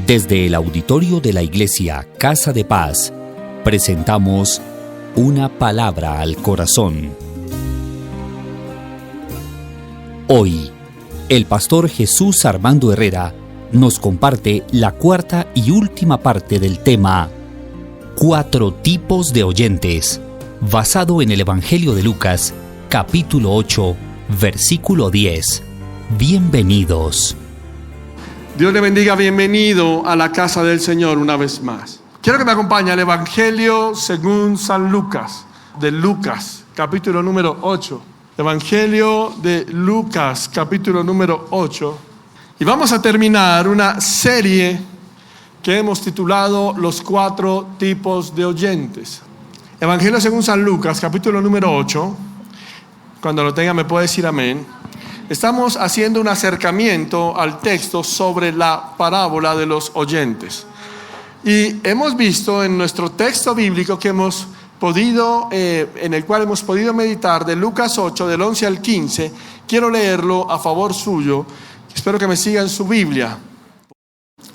Desde el auditorio de la Iglesia Casa de Paz, presentamos Una Palabra al Corazón. Hoy, el pastor Jesús Armando Herrera nos comparte la cuarta y última parte del tema 4 tipos de oyentes, basado en el Evangelio de Lucas, capítulo 8, versículo 10. Bienvenidos. Dios le bendiga, bienvenido a la casa del Señor una vez más. Quiero que me acompañe al Evangelio según San Lucas, de Lucas, capítulo número 8. Evangelio de Lucas, capítulo número 8. Y vamos a terminar una serie que hemos titulado Los 4 tipos de oyentes. Evangelio según San Lucas, capítulo número 8. Cuando lo tenga me puede decir amén. Estamos haciendo un acercamiento al texto sobre la parábola de los oyentes. Y hemos visto en nuestro texto bíblico que hemos podido, en el cual hemos podido meditar de Lucas 8, del 11 al 15. Quiero leerlo a favor suyo. Espero que me sigan su Biblia.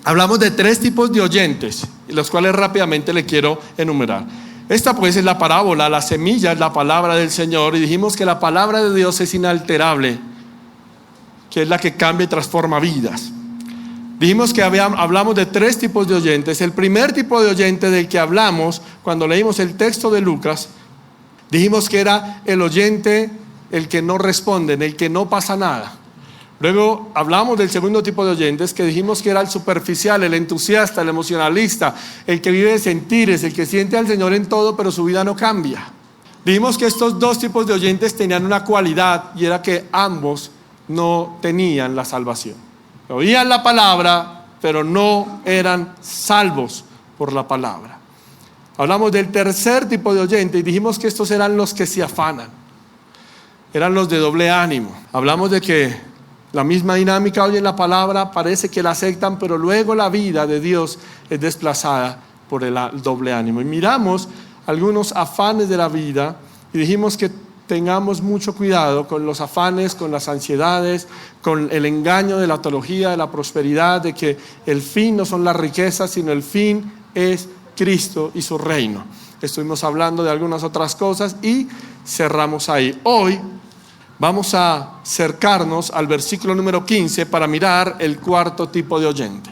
Hablamos de 3 tipos de oyentes, los cuales rápidamente le quiero enumerar. Esta pues es la parábola, la semilla es la palabra del Señor, y dijimos que la palabra de Dios es inalterable, que es la que cambia y transforma vidas. Dijimos que hablamos de 3 tipos de oyentes. El primer tipo de oyente del que hablamos cuando leímos el texto de Lucas, dijimos que era el oyente, el que no responde, el que no pasa nada. Luego hablamos del segundo tipo de oyentes, que dijimos que era el superficial, el entusiasta, el emocionalista, el que vive de sentires, el que siente al Señor en todo, pero su vida no cambia. Dijimos que estos 2 tipos de oyentes tenían una cualidad, y era que ambos no tenían la salvación. Oían la palabra, pero no eran salvos por la palabra. Hablamos del tercer tipo de oyente y dijimos que estos eran los que se afanan. Eran los de doble ánimo. Hablamos de que la misma dinámica, oyen la palabra, parece que la aceptan, pero luego la vida de Dios es desplazada por el doble ánimo. Y miramos algunos afanes de la vida y dijimos que tengamos mucho cuidado con los afanes, con las ansiedades, con el engaño de la teología, de la prosperidad, de que el fin no son las riquezas, sino el fin es Cristo y su reino. Estuvimos hablando de algunas otras cosas y cerramos ahí. Hoy vamos a acercarnos al versículo número 15 para mirar el 4 tipo de oyente.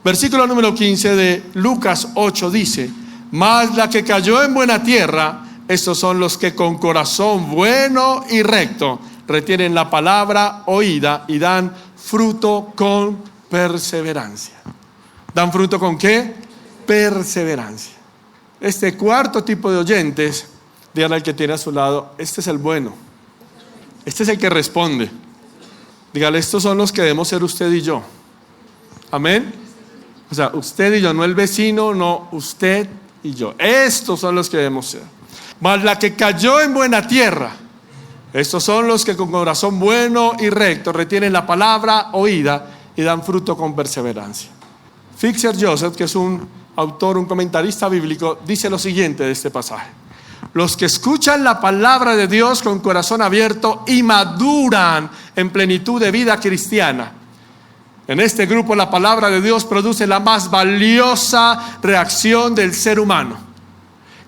Versículo número 15 de Lucas 8 dice: mas la que cayó en buena tierra, estos son los que con corazón bueno y recto retienen la palabra oída y dan fruto con perseverancia. ¿Dan fruto con qué? Perseverancia. Este 4 tipo de oyentes, díganle al que tiene a su lado, este es el bueno. Este es el que responde. Dígale, estos son los que debemos ser usted y yo. Amén. O sea, usted y yo, no el vecino, no, usted y yo. Estos son los que debemos ser. Mas la que cayó en buena tierra, estos son los que con corazón bueno y recto retienen la palabra oída y dan fruto con perseverancia. Fixer Joseph, que es un autor, un comentarista bíblico, dice lo siguiente de este pasaje: los que escuchan la palabra de Dios con corazón abierto y maduran en plenitud de vida cristiana. En este grupo la palabra de Dios produce la más valiosa reacción del ser humano.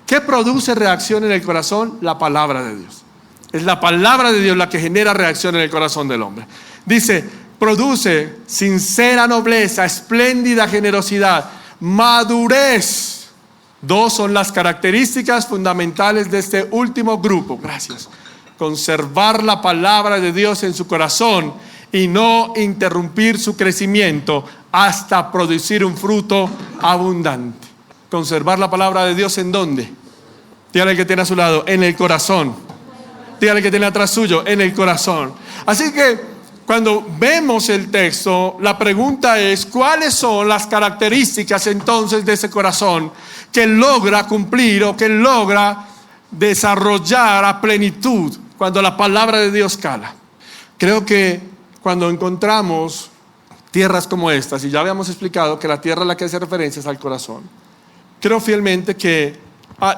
¿Qué produce reacción en el corazón? La palabra de Dios. Es la palabra de Dios la que genera reacción en el corazón del hombre. Dice, produce sincera nobleza, espléndida generosidad, madurez. 2 son las características fundamentales de este último grupo. Gracias. Conservar la palabra de Dios en su corazón y no interrumpir su crecimiento hasta producir un fruto abundante. Conservar la palabra de Dios, ¿en dónde? Dígale al que tiene a su lado, en el corazón. Dígale al que tiene atrás suyo, en el corazón. Así que cuando vemos el texto, la pregunta es, ¿cuáles son las características entonces de ese corazón que logra cumplir o que logra desarrollar a plenitud cuando la palabra de Dios cala? Creo que cuando encontramos tierras como estas, y ya habíamos explicado que la tierra a la que hace referencia es al corazón, creo fielmente que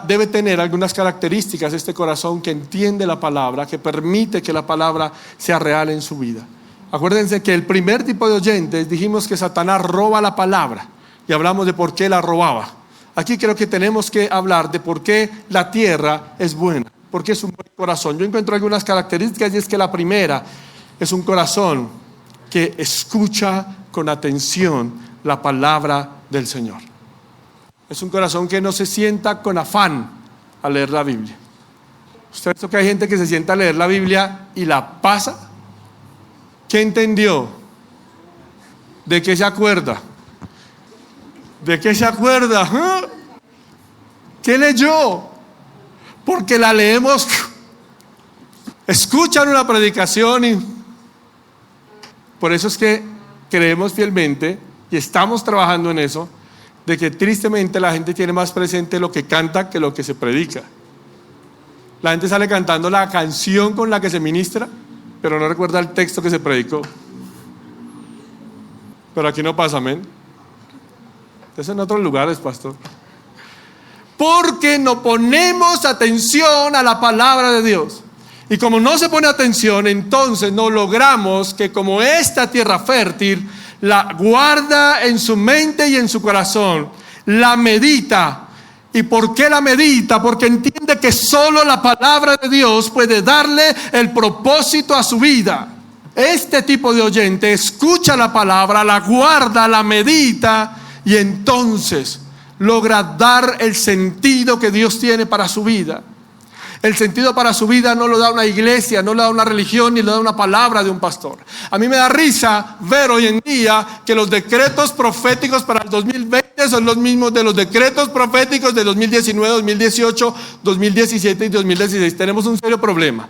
debe tener algunas características este corazón que entiende la palabra, que permite que la palabra sea real en su vida. Acuérdense que el primer tipo de oyentes dijimos que Satanás roba la palabra y hablamos de por qué la robaba. Aquí creo que tenemos que hablar de por qué la tierra es buena, porque es un buen corazón. Yo encuentro algunas características y es que la primera es un corazón que escucha con atención la palabra del Señor. Es un corazón que no se sienta con afán a leer la Biblia. ¿Usted ha visto que hay gente que se sienta a leer la Biblia y la pasa? ¿Qué entendió? ¿De qué se acuerda? ¿De qué se acuerda? ¿Ah? ¿Qué leyó? Porque la leemos, escuchan una predicación y por eso es que creemos fielmente y estamos trabajando en eso, de que tristemente la gente tiene más presente lo que canta que lo que se predica. La gente sale cantando la canción con la que se ministra, pero no recuerda el texto que se predicó. Pero aquí no pasa, amén. Eso en otros lugares, pastor. Porque no ponemos atención a la palabra de Dios. Y como no se pone atención, entonces no logramos que como esta tierra fértil la guarda en su mente y en su corazón, la medita. ¿Y por qué la medita? Porque entiende que solo la palabra de Dios puede darle el propósito a su vida. Este tipo de oyente escucha la palabra, la guarda, la medita y entonces logra dar el sentido que Dios tiene para su vida. El sentido para su vida no lo da una iglesia, no lo da una religión, ni lo da una palabra de un pastor. A mí me da risa ver hoy en día que los decretos proféticos para el 2020 son los mismos de los decretos proféticos de 2019, 2018, 2017 y 2016. Tenemos un serio problema.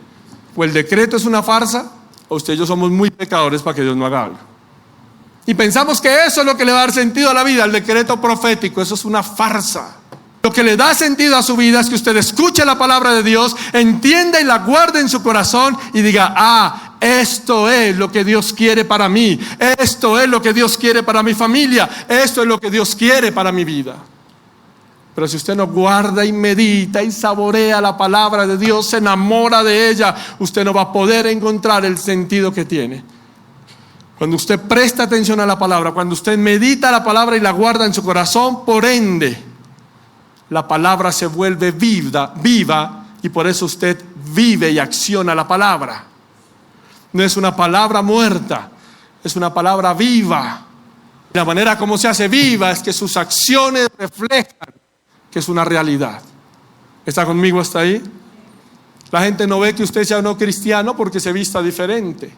O el decreto es una farsa, o usted y yo somos muy pecadores para que Dios no haga algo. Y pensamos que eso es lo que le va a dar sentido a la vida, el decreto profético. Eso es una farsa. Lo que le da sentido a su vida es que usted escuche la palabra de Dios, entienda y la guarde en su corazón y diga, esto es lo que Dios quiere para mí, esto es lo que Dios quiere para mi familia, esto es lo que Dios quiere para mi vida. Pero si usted no guarda y medita y saborea la palabra de Dios, se enamora de ella, usted no va a poder encontrar el sentido que tiene. Cuando usted presta atención a la palabra, cuando usted medita la palabra y la guarda en su corazón, por ende, la palabra se vuelve viva y por eso usted vive y acciona la palabra. No es una palabra muerta, es una palabra viva. La manera como se hace viva es que sus acciones reflejan que es una realidad. ¿Está conmigo hasta ahí? La gente no ve que usted sea no cristiano porque se vista diferente,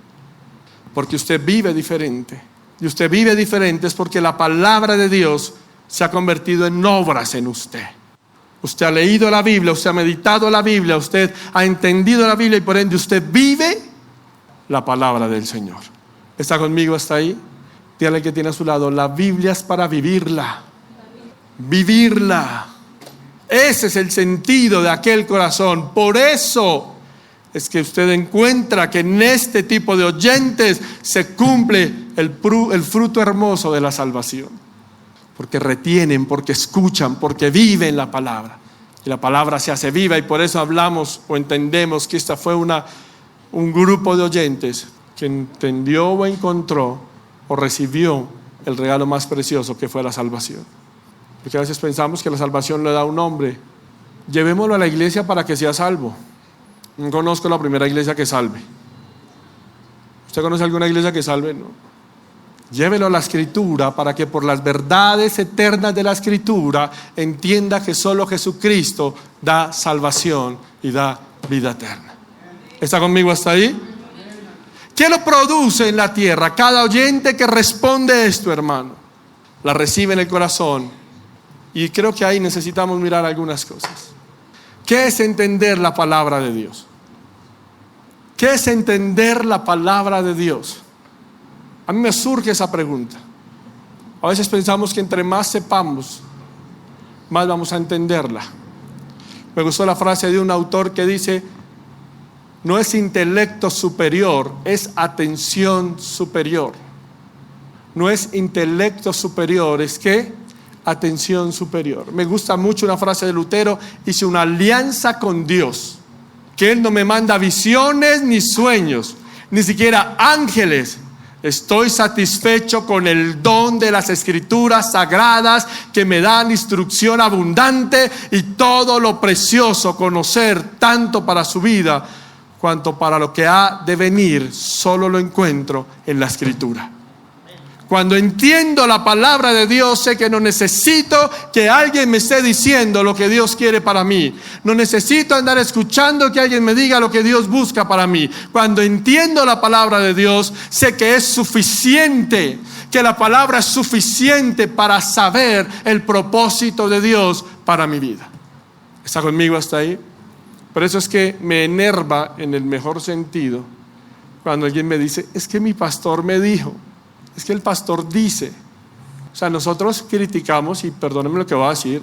porque usted vive diferente. Y usted vive diferente es porque la palabra de Dios se ha convertido en obras en usted. Usted ha leído la Biblia, usted ha meditado la Biblia, usted ha entendido la Biblia y por ende usted vive la palabra del Señor. ¿Está conmigo hasta ahí? Dígale al que tiene a su lado, la Biblia es para vivirla. Vivirla. Ese es el sentido de aquel corazón. Por eso es que usted encuentra que en este tipo de oyentes se cumple el fruto hermoso de la salvación. Porque retienen, porque escuchan, porque viven la palabra. Y la palabra se hace viva y por eso hablamos o entendemos que esta fue un grupo de oyentes que entendió o encontró o recibió el regalo más precioso que fue la salvación. Porque a veces pensamos que la salvación le da a un hombre. Llevémoslo a la iglesia para que sea salvo. No conozco la primera iglesia que salve. ¿Usted conoce alguna iglesia que salve? No. Llévelo a la Escritura para que por las verdades eternas de la Escritura entienda que solo Jesucristo da salvación y da vida eterna. ¿Está conmigo hasta ahí? ¿Qué lo produce en la tierra? Cada oyente que responde esto, hermano, la recibe en el corazón. Y creo que ahí necesitamos mirar algunas cosas. ¿Qué es entender la palabra de Dios? ¿Qué es entender la palabra de Dios? A mí me surge esa pregunta. A veces pensamos que entre más sepamos, más vamos a entenderla. Me gustó la frase de un autor que dice, no es intelecto superior, es atención superior. No es intelecto superior, es ¿qué? Atención superior. Me gusta mucho una frase de Lutero, hice una alianza con Dios, que Él no me manda visiones ni sueños, ni siquiera ángeles, Estoy satisfecho con el don de las Escrituras sagradas que me dan instrucción abundante y todo lo precioso conocer, tanto para su vida cuanto para lo que ha de venir, solo lo encuentro en la Escritura. Cuando entiendo la palabra de Dios, sé que no necesito que alguien me esté diciendo lo que Dios quiere para mí. No necesito andar escuchando que alguien me diga lo que Dios busca para mí. Cuando entiendo la palabra de Dios, sé que es suficiente, que la palabra es suficiente para saber el propósito de Dios para mi vida. ¿Está conmigo hasta ahí? Por eso es que me enerva, en el mejor sentido, cuando alguien me dice, es que mi pastor me dijo. Es que el pastor dice. O sea, nosotros criticamos, y perdónenme lo que voy a decir,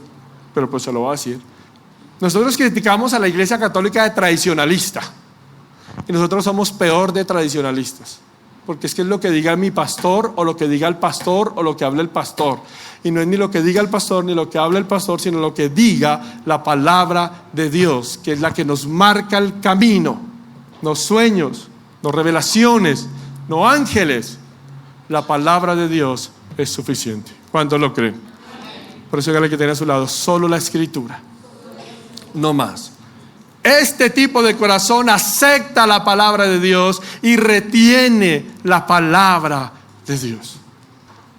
pero pues se lo voy a decir. Nosotros criticamos a la Iglesia Católica de tradicionalista. Y nosotros somos peor de tradicionalistas. Porque es que es lo que diga mi pastor, o lo que diga el pastor, o lo que hable el pastor. Y no es ni lo que diga el pastor, ni lo que hable el pastor, sino lo que diga la palabra de Dios, que es la que nos marca el camino. No sueños, no revelaciones, no ángeles. La palabra de Dios es suficiente. ¿Cuántos lo creen? Por eso dígale que tiene a su lado, solo la Escritura, no más. Este tipo de corazón acepta la palabra de Dios y retiene la palabra de Dios.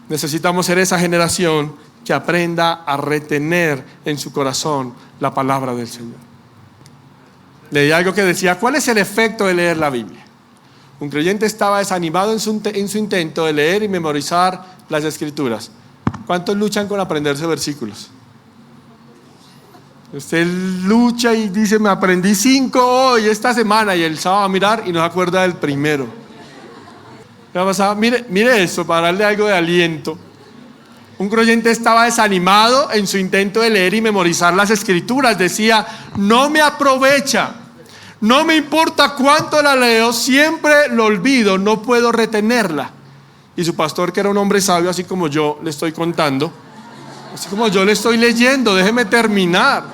Necesitamos ser esa generación que aprenda a retener en su corazón la palabra del Señor. Leí algo que decía, ¿cuál es el efecto de leer la Biblia? Un creyente estaba desanimado en su intento de leer y memorizar las Escrituras. ¿Cuántos luchan con aprenderse versículos? Usted lucha y dice, me aprendí 5 hoy, esta semana, y el sábado va a mirar y no se acuerda del primero. ¿Qué va a pasar? Mire eso, para darle algo de aliento. Un creyente estaba desanimado en su intento de leer y memorizar las Escrituras. Decía, no me aprovecha. No me importa cuánto la leo, siempre lo olvido, no puedo retenerla. Y su pastor, que era un hombre sabio, así como yo le estoy contando, así como yo le estoy leyendo, déjeme terminar.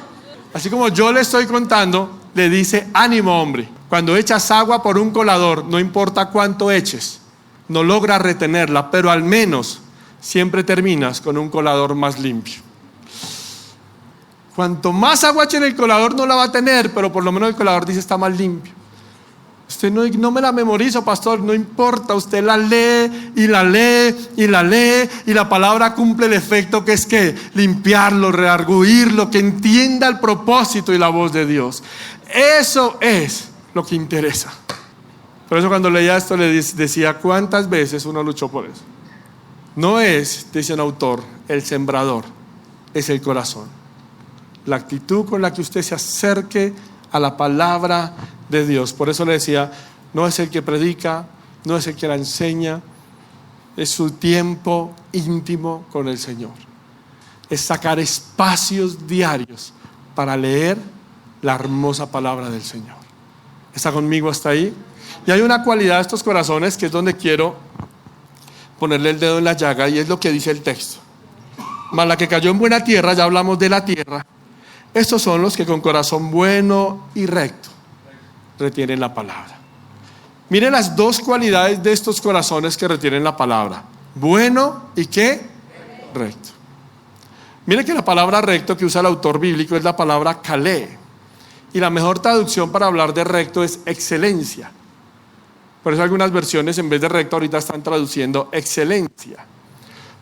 Así como yo le estoy contando, le dice, ánimo hombre, cuando echas agua por un colador, no importa cuánto eches, no logras retenerla, pero al menos siempre terminas con un colador más limpio. Cuanto más agua eche en el colador no la va a tener, pero por lo menos el colador dice está más limpio. Usted no me la memorizo, pastor, no importa, usted la lee y la lee y la lee y la palabra cumple el efecto que es que limpiarlo, reargüirlo, que entienda el propósito y la voz de Dios. Eso es lo que interesa. Por eso cuando leía esto le decía, ¿cuántas veces uno luchó por eso? No es, dice un autor, el sembrador, es el corazón. La actitud con la que usted se acerque a la palabra de Dios. Por eso le decía, no es el que predica, no es el que la enseña, es su tiempo íntimo con el Señor. Es sacar espacios diarios para leer la hermosa palabra del Señor. ¿Está conmigo hasta ahí? Y hay una cualidad de estos corazones que es donde quiero ponerle el dedo en la llaga, y es lo que dice el texto. Mas la que cayó en buena tierra, ya hablamos de la tierra. Estos son los que con corazón bueno y recto retienen la palabra. Miren las dos cualidades de estos corazones que retienen la palabra. Bueno y ¿qué? Recto. Miren que la palabra recto que usa el autor bíblico es la palabra kalé. Y la mejor traducción para hablar de recto es excelencia. Por eso algunas versiones en vez de recto ahorita están traduciendo excelencia.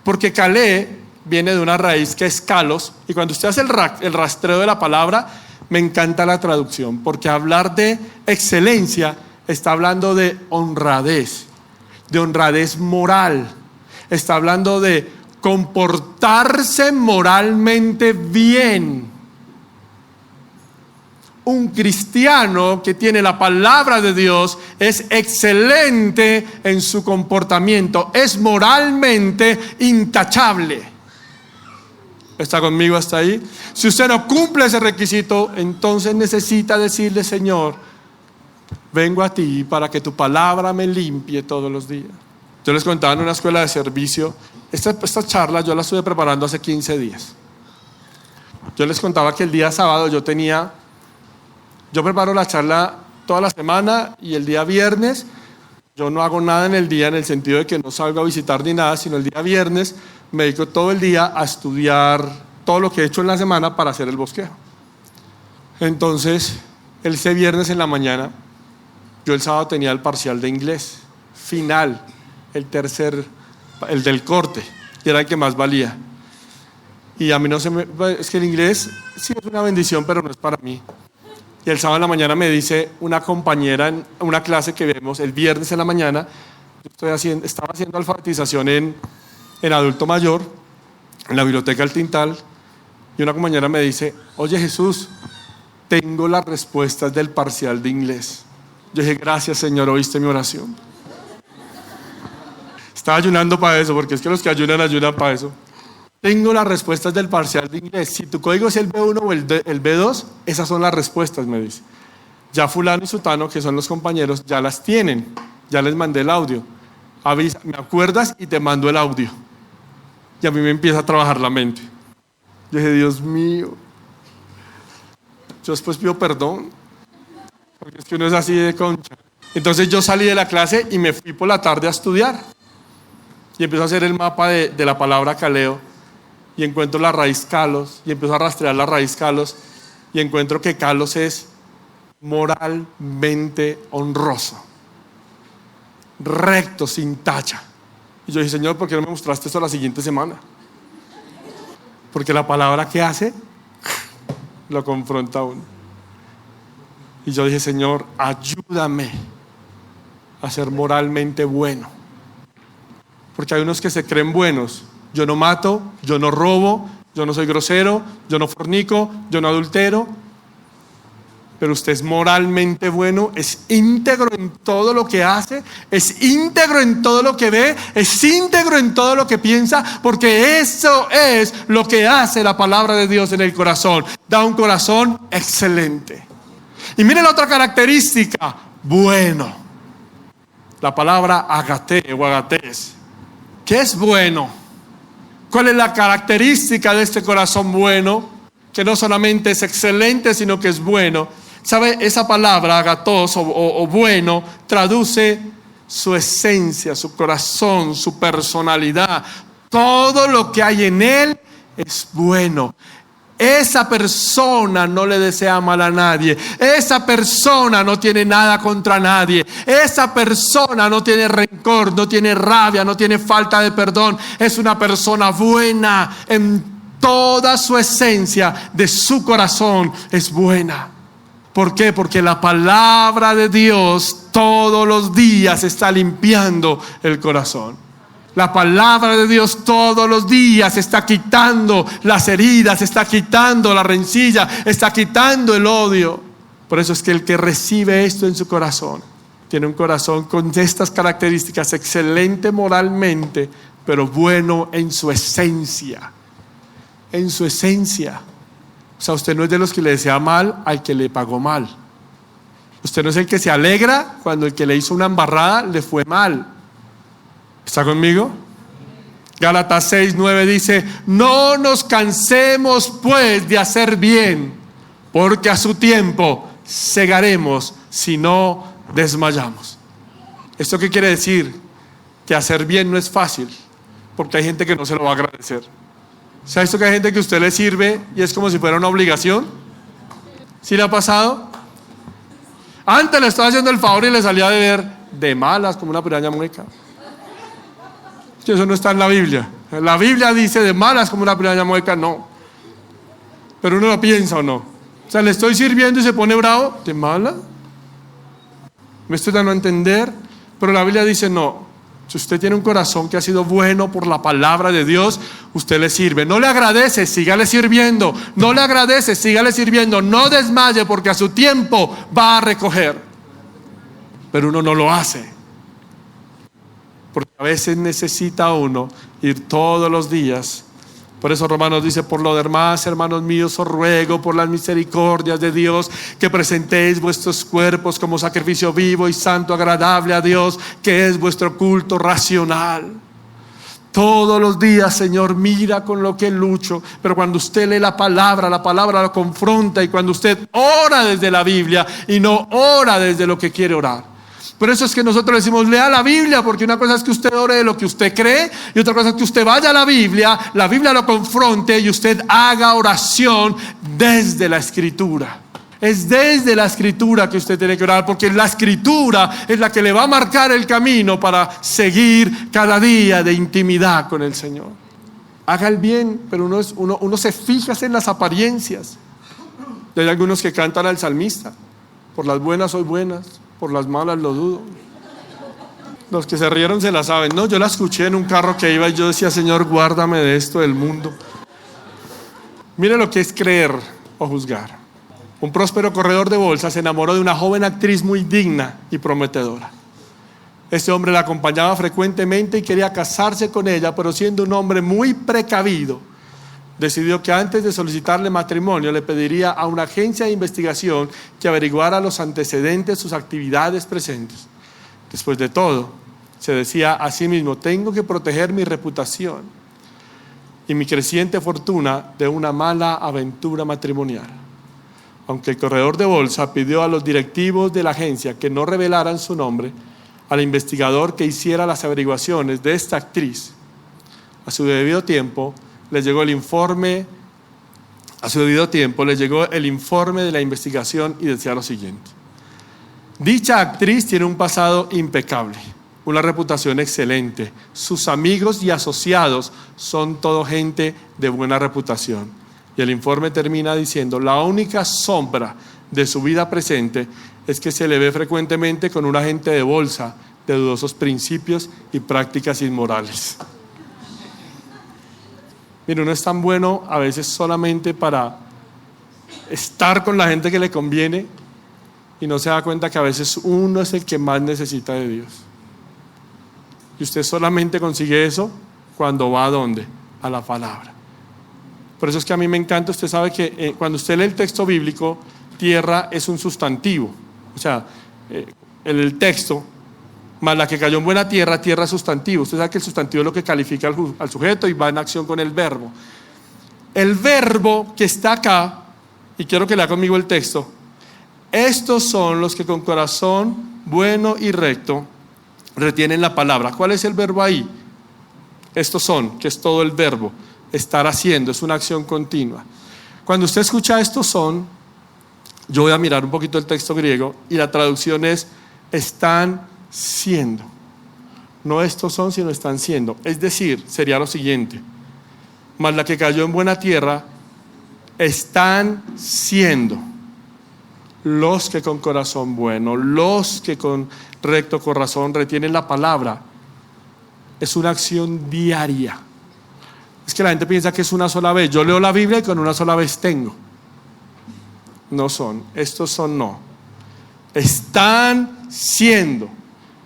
Porque kalé viene de una raíz que es kalos, y cuando usted hace el rastreo de la palabra, me encanta la traducción, porque hablar de excelencia está hablando de honradez moral, está hablando de comportarse moralmente bien. Un cristiano que tiene la palabra de Dios es excelente en su comportamiento, es moralmente intachable. ¿Está conmigo hasta ahí? Si usted no cumple ese requisito, entonces necesita decirle, Señor, vengo a ti para que tu palabra me limpie todos los días. Yo les contaba en una escuela de servicio, esta charla yo la estuve preparando hace 15 días. Yo les contaba que el día sábado yo preparo la charla toda la semana, y el día viernes Yo no hago nada en el día en el sentido de que no salgo a visitar ni nada, sino el día viernes me dedico todo el día a estudiar todo lo que he hecho en la semana para hacer el bosquejo. Entonces, ese viernes en la mañana, yo el sábado tenía el parcial de inglés, final, el del corte, y era el que más valía. Y a mí es que el inglés sí es una bendición, pero no es para mí. Y el sábado en la mañana me dice una compañera en una clase que vemos el viernes en la mañana, estaba haciendo alfabetización en adulto mayor, en la biblioteca del Tintal, y una compañera me dice: oye Jesús, tengo las respuestas del parcial de inglés. Yo dije: gracias Señor, oíste mi oración. Estaba ayunando para eso, porque es que los que ayunan para eso. Tengo las respuestas del parcial de inglés. Si tu código es el B1 o el B2, esas son las respuestas, me dice. Ya fulano y sutano, que son los compañeros, ya las tienen. Ya les mandé el audio. Avisa, me acuerdas y te mando el audio. Y a mí me empieza a trabajar la mente. Yo dije: Dios mío. Yo después pido perdón, porque es que uno es así de concha. Entonces yo salí de la clase y me fui por la tarde a estudiar. Y empiezo a hacer el mapa de la palabra caleo. Y encuentro la raíz kalos, y empiezo a rastrear la raíz kalos, y encuentro que kalos es moralmente honroso, recto, sin tacha. Y yo dije: Señor, ¿por qué no me mostraste esto la siguiente semana? Porque la palabra que hace lo confronta a uno. Y yo dije: Señor, ayúdame a ser moralmente bueno, porque hay unos que se creen buenos. Yo no mato, yo no robo, yo no soy grosero, yo no fornico, yo no adultero. Pero usted es moralmente bueno, es íntegro en todo lo que hace, es íntegro en todo lo que ve, es íntegro en todo lo que piensa, porque eso es lo que hace la palabra de Dios en el corazón. Da un corazón excelente. Y miren la otra característica: bueno. La palabra agate o agates. ¿Qué es bueno? ¿Cuál es la característica de este corazón bueno? Que no solamente es excelente, sino que es bueno. ¿Sabe? Esa palabra, agatos o bueno, traduce su esencia, su corazón, su personalidad. Todo lo que hay en él es bueno. Esa persona no le desea mal a nadie. Esa persona no tiene nada contra nadie. Esa persona no tiene rencor, no tiene rabia, no tiene falta de perdón. Es una persona buena en toda su esencia, de su corazón es buena. ¿Por qué? Porque la palabra de Dios todos los días está limpiando el corazón. La palabra de Dios todos los días está quitando las heridas, está quitando la rencilla, está quitando el odio. Por eso es que el que recibe esto en su corazón tiene un corazón con estas características: excelente moralmente, pero bueno en su esencia. En su esencia. O sea, usted no es de los que le desea mal al que le pagó mal. Usted no es el que se alegra cuando el que le hizo una embarrada le fue mal. ¿Está conmigo? Gálatas 6:9 dice: no nos cansemos pues de hacer bien, porque a su tiempo segaremos si no desmayamos. ¿Esto qué quiere decir? Que hacer bien no es fácil, porque hay gente que no se lo va a agradecer. ¿Sabe esto? Que hay gente que usted le sirve y es como si fuera una obligación. ¿Sí le ha pasado? Antes le estaba haciendo el favor y le salía a deber de malas como una piraña mueca. Eso no está en la Biblia. La Biblia dice de malas como una piraña mueca, no. Pero uno lo piensa o no. O sea, le estoy sirviendo y se pone bravo, ¿de mala? Me estoy dando a entender. Pero la Biblia dice no. Si usted tiene un corazón que ha sido bueno por la palabra de Dios, usted le sirve. No le agradece, sígale sirviendo. No le agradece, sígale sirviendo. No desmaye, porque a su tiempo va a recoger. Pero uno no lo hace. Porque a veces necesita uno ir todos los días. Por eso Romanos dice: por lo demás, hermanos míos, os ruego por las misericordias de Dios que presentéis vuestros cuerpos como sacrificio vivo y santo, agradable a Dios, que es vuestro culto racional. Todos los días, Señor, mira con lo que lucho. Pero cuando usted lee la palabra lo confronta. Y cuando usted ora desde la Biblia y no ora desde lo que quiere orar, Por eso es que nosotros decimos, lea la Biblia, porque una cosa es que usted ore de lo que usted cree, y otra cosa es que usted vaya a la Biblia lo confronte y usted haga oración desde la Escritura. Es desde la Escritura que usted tiene que orar, porque la Escritura es la que le va a marcar el camino para seguir cada día de intimidad con el Señor. Haga el bien, pero uno se fija en las apariencias. Hay algunos que cantan al salmista: por las buenas soy buenas, por las malas lo dudo. Los que se rieron se la saben. No, yo la escuché en un carro que iba y yo decía: Señor, guárdame de esto del mundo. Mire lo que es creer o juzgar. Un próspero corredor de bolsa se enamoró de una joven actriz muy digna y prometedora. Este hombre la acompañaba frecuentemente y quería casarse con ella, pero siendo un hombre muy precavido, decidió que antes de solicitarle matrimonio le pediría a una agencia de investigación que averiguara los antecedentes, sus actividades presentes. Después de todo, se decía a sí mismo: tengo que proteger mi reputación y mi creciente fortuna de una mala aventura matrimonial. Aunque el corredor de bolsa pidió a los directivos de la agencia que no revelaran su nombre, al investigador que hiciera las averiguaciones de esta actriz, a su debido tiempo les llegó el informe de la investigación y decía lo siguiente: dicha actriz tiene un pasado impecable, una reputación excelente, sus amigos y asociados son todo gente de buena reputación. Y el informe termina diciendo: la única sombra de su vida presente es que se le ve frecuentemente con un agente de bolsa de dudosos principios y prácticas inmorales. Mire, uno es tan bueno a veces solamente para estar con la gente que le conviene y no se da cuenta que a veces uno es el que más necesita de Dios. Y usted solamente consigue eso cuando va ¿a dónde? A la palabra. Por eso es que a mí me encanta, usted sabe que cuando usted lee el texto bíblico, tierra es un sustantivo. O sea, el texto, más la que cayó en buena tierra, tierra es sustantivo. Usted sabe que el sustantivo es lo que califica al sujeto y va en acción con el verbo. El verbo que está acá, y quiero que lea conmigo el texto: estos son los que con corazón bueno y recto retienen la palabra. ¿Cuál es el verbo ahí? Estos son, que es todo el verbo. Estar haciendo, es una acción continua. Cuando usted escucha estos son, yo voy a mirar un poquito el texto griego y la traducción es: están siendo. No estos son, sino están siendo. Es decir, sería lo siguiente: mas la que cayó en buena tierra, están siendo los que con corazón bueno, los que con recto corazón retienen la palabra. Es una acción diaria. Es que la gente piensa que es una sola vez. Yo leo la Biblia y con una sola vez tengo. No son, estos son no. Están siendo.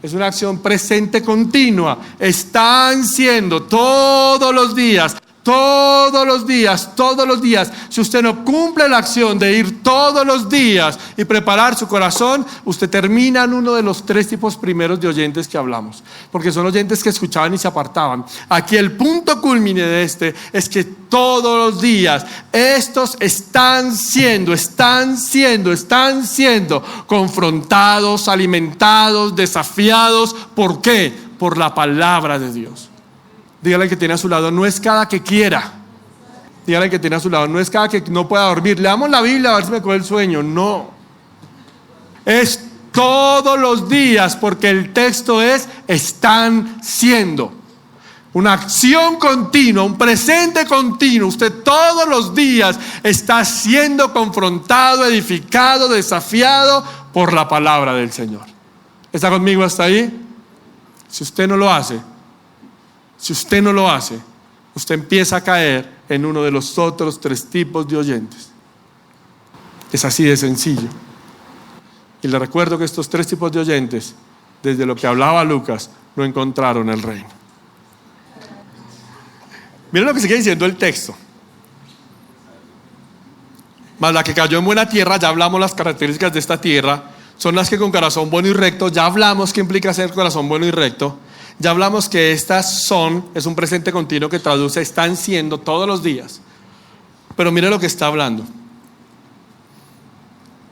Es una acción presente continua. Están siendo todos los días. Todos los días, todos los días. Si usted no cumple la acción de ir todos los días y preparar su corazón, usted termina en uno de los 3 tipos primeros de oyentes que hablamos, porque son oyentes que escuchaban y se apartaban. Aquí el punto culmine de es que todos los días estos están siendo confrontados, alimentados, desafiados. ¿Por qué? Por la palabra de Dios. Dígale al que tiene a su lado: no es cada que quiera. Dígale al que tiene a su lado: no es cada que no pueda dormir. Leamos la Biblia a ver si me coge el sueño. No. Es todos los días, porque el texto es: están siendo. Una acción continua, un presente continuo. Usted todos los días está siendo confrontado, edificado, desafiado por la palabra del Señor. ¿Está conmigo hasta ahí? Si usted no lo hace, usted empieza a caer en uno de los otros 3 tipos de oyentes. Es así de sencillo. Y le recuerdo que estos 3 tipos de oyentes, desde lo que hablaba Lucas, no encontraron el reino. Miren lo que sigue diciendo el texto: mas la que cayó en buena tierra, ya hablamos las características de esta tierra, son las que con corazón bueno y recto, ya hablamos qué implica ser corazón bueno y recto. Ya hablamos que estas son, es un presente continuo que traduce están siendo todos los días. Pero mire lo que está hablando: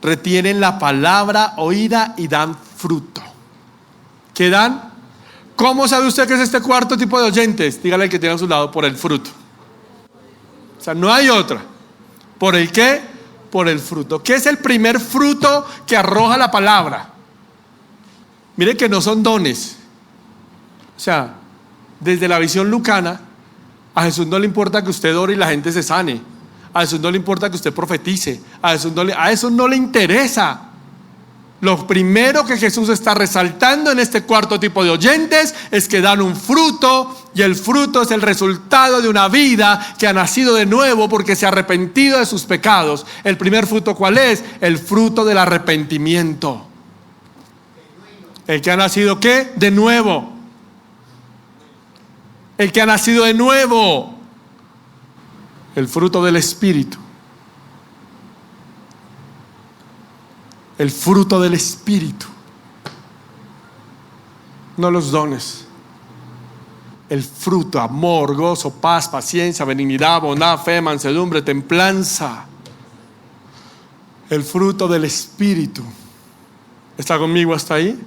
retienen la palabra oída y dan fruto. ¿Qué dan? ¿Cómo sabe usted que es este cuarto tipo de oyentes? Dígale al que tiene a su lado, por el fruto. O sea, no hay otra. ¿Por el qué? Por el fruto. ¿Qué es el primer fruto que arroja la palabra? Mire que no son dones. O sea, desde la visión lucana, a Jesús no le importa que usted ore y la gente se sane. A Jesús no le importa que usted profetice. A eso no le interesa. Lo primero que Jesús está resaltando en este cuarto tipo de oyentes es que dan un fruto, y el fruto es el resultado de una vida que ha nacido de nuevo porque se ha arrepentido de sus pecados. El primer fruto, ¿cuál es? El fruto del arrepentimiento. El que ha nacido, ¿qué? De nuevo. El que ha nacido de nuevo. El fruto del Espíritu. El fruto del Espíritu. No los dones. El fruto: amor, gozo, paz, paciencia, benignidad, bondad, fe, mansedumbre, templanza. El fruto del Espíritu. ¿Está conmigo hasta ahí?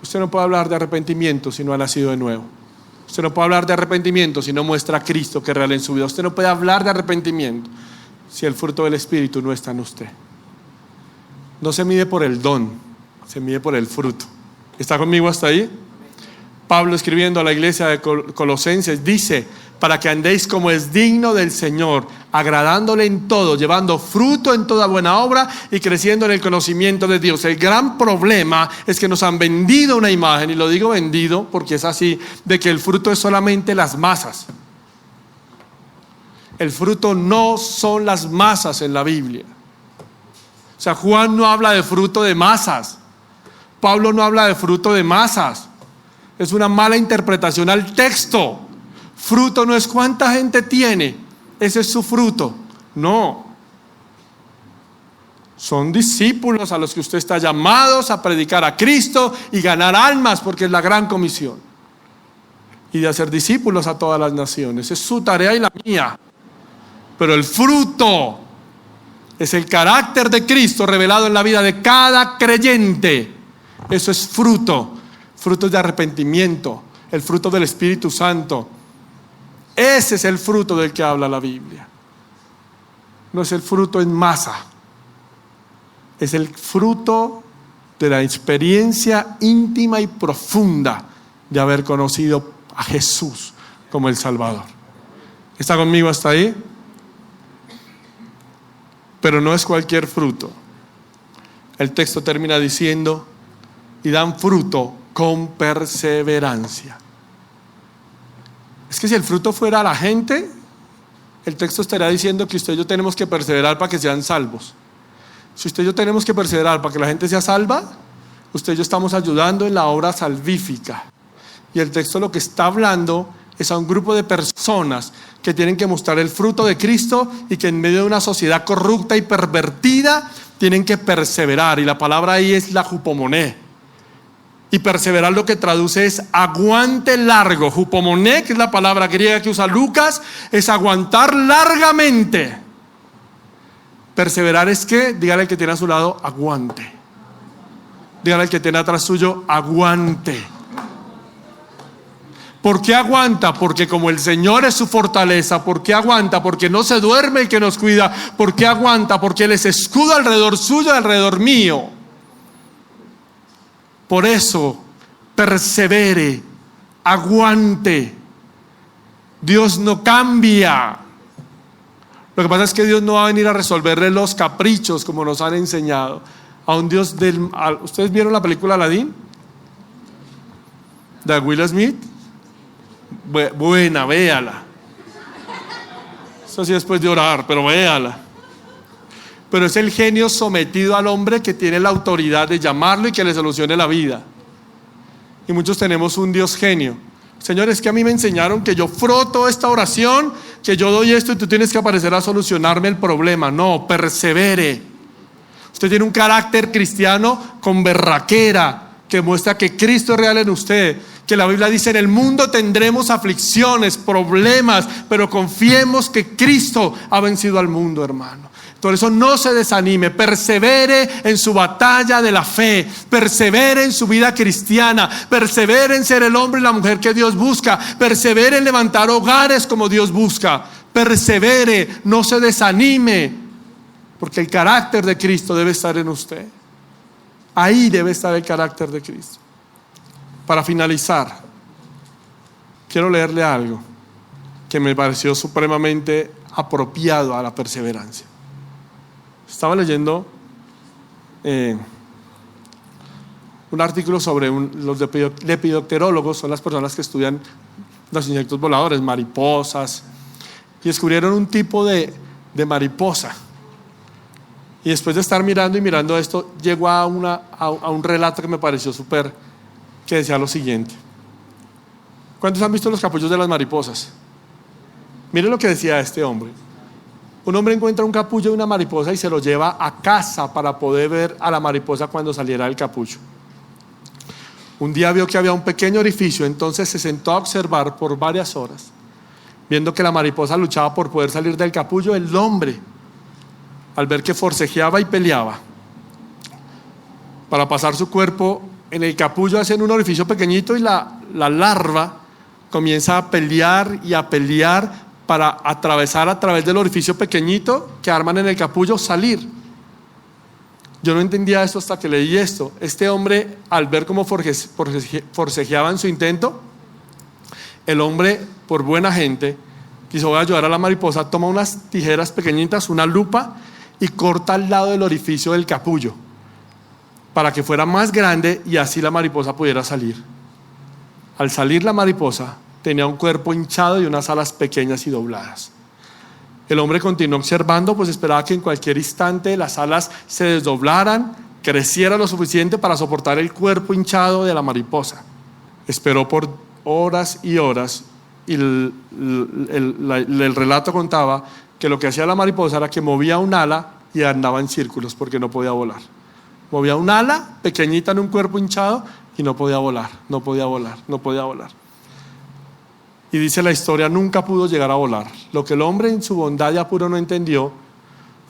Usted no puede hablar de arrepentimiento si no ha nacido de nuevo. Usted no puede hablar de arrepentimiento si no muestra a Cristo que es real en su vida. Usted no puede hablar de arrepentimiento si el fruto del Espíritu no está en usted. No se mide por el don, se mide por el fruto. ¿Está conmigo hasta ahí? Pablo, escribiendo a la iglesia de Colosenses, dice: para que andéis como es digno del Señor, agradándole en todo, llevando fruto en toda buena obra y creciendo en el conocimiento de Dios. El gran problema es que nos han vendido una imagen, y lo digo vendido porque es así, de que el fruto es solamente las masas. El fruto no son las masas en la Biblia. O sea, Juan no habla de fruto de masas. Pablo no habla de fruto de masas. Es una mala interpretación al texto. Fruto no es cuánta gente tiene, ese es su fruto. No. Son discípulos a los que usted está llamados a predicar a Cristo y ganar almas, porque es la gran comisión. Y de hacer discípulos a todas las naciones. Es su tarea y la mía. Pero el fruto es el carácter de Cristo revelado en la vida de cada creyente. Eso es fruto. Frutos de arrepentimiento. El fruto del Espíritu Santo. Ese es el fruto del que habla la Biblia. No es el fruto en masa. Es el fruto de la experiencia íntima y profunda de haber conocido a Jesús como el Salvador. ¿Está conmigo hasta ahí? Pero no es cualquier fruto. El texto termina diciendo: y dan fruto con perseverancia. Es que si el fruto fuera la gente, el texto estaría diciendo que usted y yo tenemos que perseverar para que sean salvos. Si usted y yo tenemos que perseverar para que la gente sea salva, usted y yo estamos ayudando en la obra salvífica. Y el texto lo que está hablando es a un grupo de personas que tienen que mostrar el fruto de Cristo y que en medio de una sociedad corrupta y pervertida tienen que perseverar. Y la palabra ahí es la jupomoné. Y perseverar lo que traduce es aguante largo. Jupomoné, que es la palabra griega que usa Lucas, es aguantar largamente. Perseverar es que, dígale al que tiene a su lado, aguante. Dígale al que tiene atrás suyo, aguante. ¿Por qué aguanta? Porque como el Señor es su fortaleza. ¿Por qué aguanta? Porque no se duerme el que nos cuida. ¿Por qué aguanta? Porque Él es escudo alrededor suyo y alrededor mío. Por eso, persevere, aguante. Dios no cambia. Lo que pasa es que Dios no va a venir a resolverle los caprichos como nos han enseñado. A un Dios ¿Ustedes vieron la película Aladdin? De Will Smith. Buena, véala. Eso sí, después de orar, pero véala. Pero es el genio sometido al hombre que tiene la autoridad de llamarlo y que le solucione la vida. Y muchos tenemos un Dios genio. Señor, es que a mí me enseñaron que yo froto esta oración, que yo doy esto y tú tienes que aparecer a solucionarme el problema. No, persevere. Usted tiene un carácter cristiano con berraquera, que muestra que Cristo es real en usted. Que la Biblia dice: en el mundo tendremos aflicciones, problemas, pero confiemos que Cristo ha vencido al mundo, hermano. Por eso no se desanime, persevere en su batalla de la fe, persevere en su vida cristiana, persevere en ser el hombre y la mujer que Dios busca, persevere en levantar hogares como Dios busca, persevere, no se desanime, porque el carácter de Cristo debe estar en usted. Ahí debe estar el carácter de Cristo. Para finalizar, quiero leerle algo que me pareció supremamente apropiado a la perseverancia. Estaba leyendo un artículo sobre los lepidopterólogos, son las personas que estudian los insectos voladores, mariposas, y descubrieron un tipo de mariposa. Y después de estar mirando esto, llegó a un relato que me pareció súper, que decía lo siguiente. ¿Cuántos han visto los capullos de las mariposas? Miren lo que decía este hombre. Un hombre encuentra un capullo de una mariposa y se lo lleva a casa para poder ver a la mariposa cuando saliera del capullo. Un día vio que había un pequeño orificio, entonces se sentó a observar por varias horas. Viendo que la mariposa luchaba por poder salir del capullo, el hombre, al ver que forcejeaba y peleaba para pasar su cuerpo en el capullo, hacen un orificio pequeñito y la larva comienza a pelear para atravesar a través del orificio pequeñito que arman en el capullo, salir. Yo no entendía esto hasta que leí esto. Este hombre, al ver cómo forcejeaba en su intento, el hombre, por buena gente, quiso ayudar a la mariposa, toma unas tijeras pequeñitas, una lupa, y corta al lado del orificio del capullo para que fuera más grande y así la mariposa pudiera salir. Al salir la mariposa tenía un cuerpo hinchado y unas alas pequeñas y dobladas. El hombre continuó observando, pues esperaba que en cualquier instante las alas se desdoblaran, creciera lo suficiente para soportar el cuerpo hinchado de la mariposa. Esperó por horas y horas y el relato contaba que lo que hacía la mariposa era que movía un ala y andaba en círculos porque no podía volar. Movía un ala pequeñita en un cuerpo hinchado y no podía volar. Y dice la historia, nunca pudo llegar a volar. Lo que el hombre en su bondad y apuro no entendió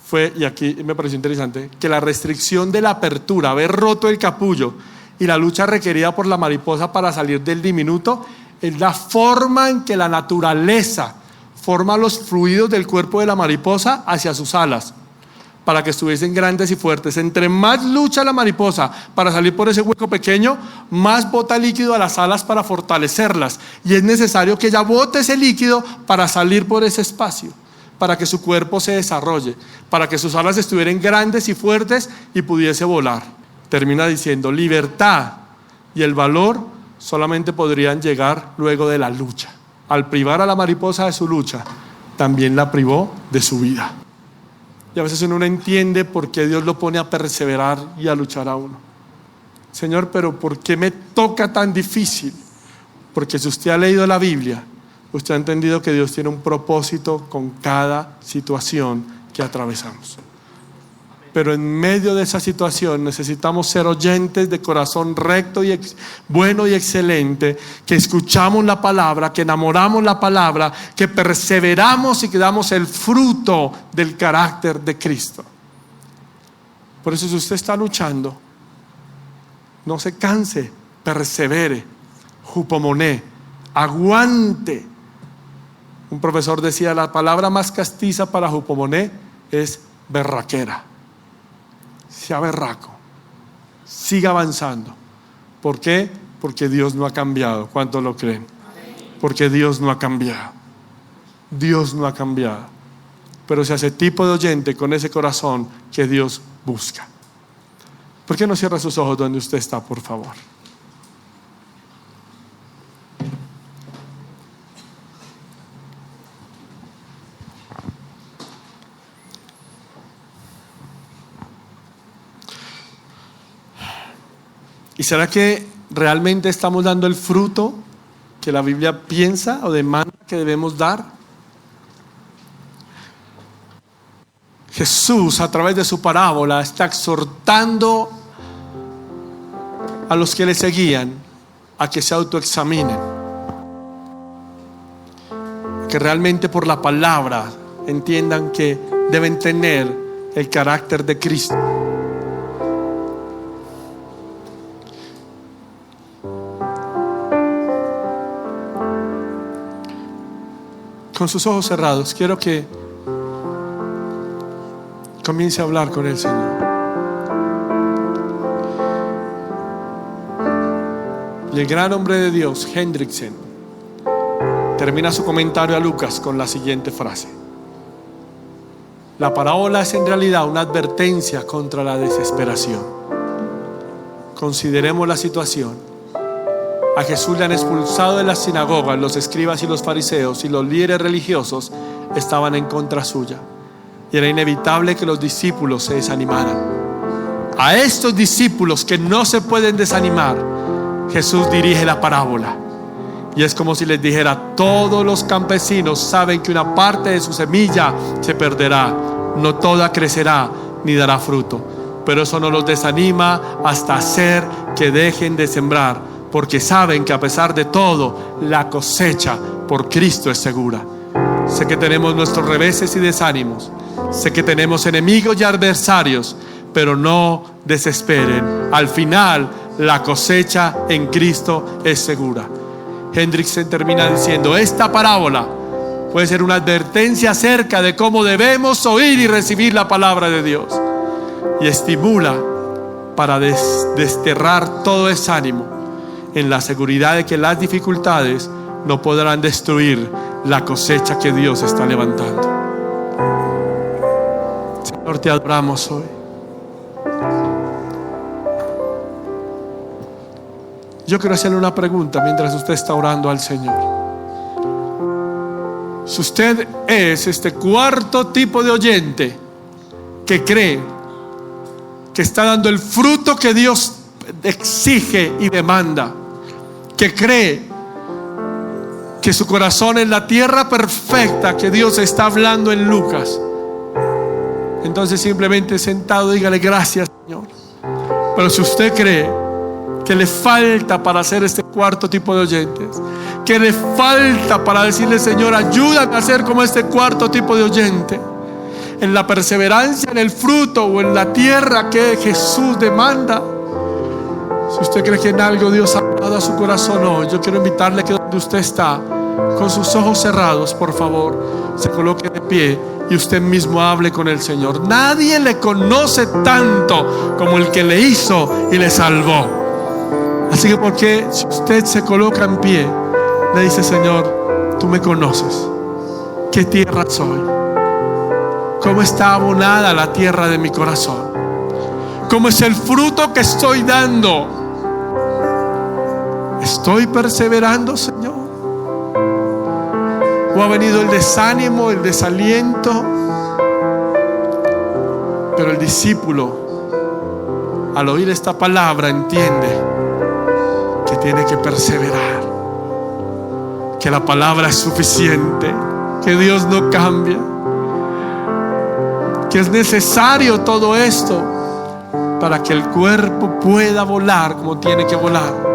fue, y aquí me pareció interesante, que la restricción de la apertura, haber roto el capullo y la lucha requerida por la mariposa para salir del diminuto, es la forma en que la naturaleza forma los fluidos del cuerpo de la mariposa hacia sus alas, para que estuviesen grandes y fuertes. Entre más lucha la mariposa para salir por ese hueco pequeño, más bota líquido a las alas para fortalecerlas, y es necesario que ella bote ese líquido para salir por ese espacio, para que su cuerpo se desarrolle, para que sus alas estuvieran grandes y fuertes y pudiese volar. Termina diciendo, libertad y el valor solamente podrían llegar luego de la lucha. Al privar a la mariposa de su lucha, también la privó de su vida. Y a veces uno no entiende por qué Dios lo pone a perseverar y a luchar a uno. Señor, pero ¿por qué me toca tan difícil? Porque si usted ha leído la Biblia, usted ha entendido que Dios tiene un propósito con cada situación que atravesamos. Pero en medio de esa situación necesitamos ser oyentes de corazón recto y bueno y excelente, que escuchamos la palabra, que enamoramos la palabra, que perseveramos y que damos el fruto del carácter de Cristo. Por eso si usted está luchando, no se canse, persevere, jupomoné, aguante. Un profesor decía, la palabra más castiza para jupomoné es berraquera. Sea berraco, siga avanzando. ¿Por qué? Porque Dios no ha cambiado. ¿Cuántos lo creen? Porque Dios no ha cambiado. Dios no ha cambiado. Pero se hace tipo de oyente con ese corazón que Dios busca. ¿Por qué no cierra sus ojos donde usted está, por favor? ¿Y será que realmente estamos dando el fruto que la Biblia piensa o demanda que debemos dar? Jesús, a través de su parábola, está exhortando a los que le seguían a que se autoexaminen, que realmente por la palabra entiendan que deben tener el carácter de Cristo. Con sus ojos cerrados, quiero que comience a hablar con el Señor. Y el gran hombre de Dios, Hendriksen, termina su comentario a Lucas con la siguiente frase: la parábola es en realidad una advertencia contra la desesperación. Consideremos la situación. A Jesús le han expulsado de las sinagogas. Los escribas y los fariseos y los líderes religiosos estaban en contra suya, y era inevitable que los discípulos se desanimaran. A estos discípulos que no se pueden desanimar, Jesús dirige la parábola, y es como si les dijera: todos los campesinos saben que una parte de su semilla se perderá, no toda crecerá ni dará fruto, pero eso no los desanima hasta hacer que dejen de sembrar, porque saben que a pesar de todo, la cosecha por Cristo es segura. Sé que tenemos nuestros reveses y desánimos, sé que tenemos enemigos y adversarios, pero no desesperen. Al final, la cosecha en Cristo es segura. Hendriksen termina diciendo: esta parábola puede ser una advertencia acerca de cómo debemos oír y recibir la palabra de Dios, y estimula para desterrar todo desánimo en la seguridad de que las dificultades no podrán destruir la cosecha que Dios está levantando. Señor, te adoramos hoy. Yo quiero hacerle una pregunta mientras usted está orando al Señor. Si usted es este cuarto tipo de oyente que cree que está dando el fruto que Dios exige y demanda, que cree que su corazón es la tierra perfecta que Dios está hablando en Lucas, entonces simplemente sentado dígale: gracias, Señor. Pero si usted cree que le falta para ser este cuarto tipo de oyentes, que le falta para decirle: Señor, ayúdame a ser como este cuarto tipo de oyente, en la perseverancia, en el fruto o en la tierra que Jesús demanda. Si usted cree que en algo Dios ha hablado a su corazón hoy, yo quiero invitarle que donde usted está, con sus ojos cerrados, por favor, se coloque de pie y usted mismo hable con el Señor. Nadie le conoce tanto como el que le hizo y le salvó. Así que, porque si usted se coloca en pie, le dice: Señor, tú me conoces. ¿Qué tierra soy? ¿Cómo está abonada la tierra de mi corazón? ¿Cómo es el fruto que estoy dando? ¿Estoy perseverando, Señor? ¿O ha venido el desánimo, el desaliento? Pero el discípulo, al oír esta palabra, entiende que tiene que perseverar, que la palabra es suficiente, que Dios no cambia, que es necesario todo esto para que el cuerpo pueda volar como tiene que volar.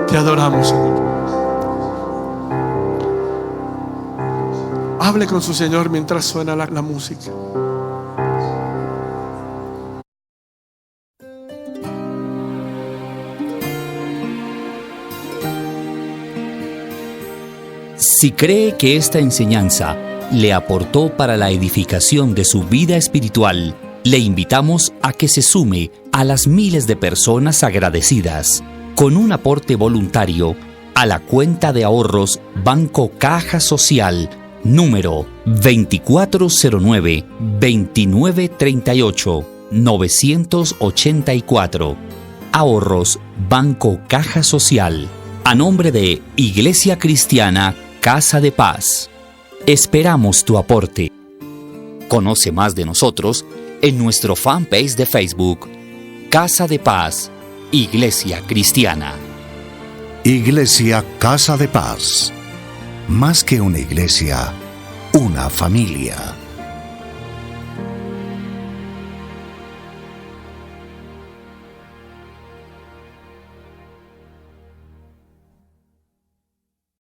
Te adoramos, Señor. Hable con su Señor mientras suena la música. Si cree que esta enseñanza le aportó para la edificación de su vida espiritual, le invitamos a que se sume a las miles de personas agradecidas con un aporte voluntario a la cuenta de ahorros Banco Caja Social, número 2409-2938-984. Ahorros Banco Caja Social, a nombre de Iglesia Cristiana Casa de Paz. Esperamos tu aporte. Conoce más de nosotros en nuestro fanpage de Facebook, Casa de Paz, Iglesia Cristiana. Iglesia Casa de Paz. Más que una iglesia, una familia.